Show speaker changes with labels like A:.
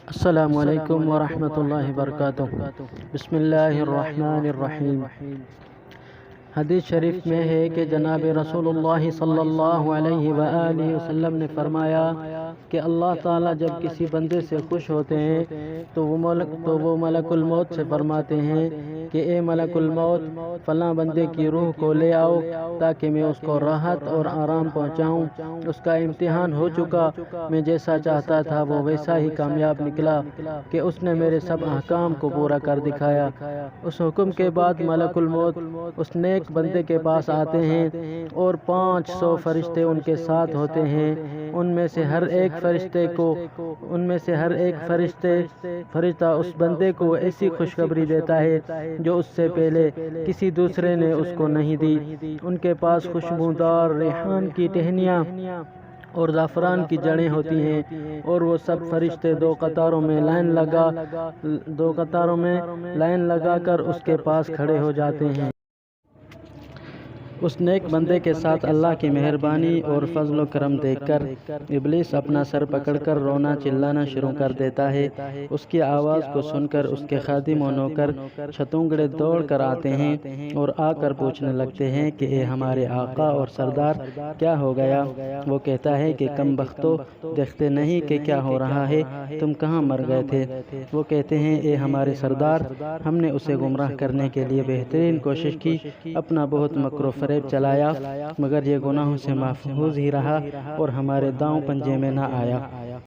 A: السلام علیکم ورحمۃ اللہ وبرکاتہ۔ بسم اللہ الرحمن الرحیم۔ حدیث شریف میں ہے کہ جناب رسول اللہ صلی اللہ علیہ وآلہ وسلم نے فرمایا کہ اللہ تعالیٰ جب کسی بندے سے خوش ہوتے ہیں تو وہ ملک الموت سے فرماتے ہیں کہ اے ملک الموت، فلاں بندے کی روح کو لے آؤ تاکہ میں اس کو راحت اور آرام پہنچاؤں۔ اس کا امتحان ہو چکا، میں جیسا چاہتا تھا وہ ویسا ہی کامیاب نکلا کہ اس نے میرے سب احکام کو پورا کر دکھایا۔ اس حکم کے بعد ملک الموت اس نیک بندے کے پاس آتے ہیں اور 500 فرشتے ان کے ساتھ ہوتے ہیں۔ ان میں سے ہر ایک فرشتہ اس بندے کو ایسی خوشخبری دیتا ہے جو اس سے پہلے کسی دوسرے نے اس کو نہیں دی۔ ان کے پاس خوشبودار ریحان کی ٹہنیاں اور زعفران کی جڑیں ہوتی ہیں، اور وہ سب فرشتے دو قطاروں میں لائن لگا کر اس کے پاس کھڑے ہو جاتے ہیں۔ اس نیک بندے کے ساتھ اللہ کی مہربانی اور فضل و کرم دیکھ کر ابلیس اپنا سر پکڑ کر رونا چلانا شروع کر دیتا ہے۔ اس کی آواز کو سن کر اس کے خادم و نوکر چھتونگڑے دوڑ کر آتے ہیں اور آ کر پوچھنے لگتے ہیں کہ اے ہمارے آقا اور سردار، کیا ہو گیا؟ وہ کہتا ہے کہ کم بختو، دیکھتے نہیں کہ کیا ہو رہا ہے؟ تم کہاں مر گئے تھے؟ وہ کہتے ہیں اے ہمارے سردار، ہم نے اسے گمراہ کرنے کے لیے بہترین کوشش کی، اپنا بہت مکر و فریب چلایا، مگر یہ گناہوں سے محفوظ ہی رہا اور ہمارے داؤں پنجے میں نہ آیا۔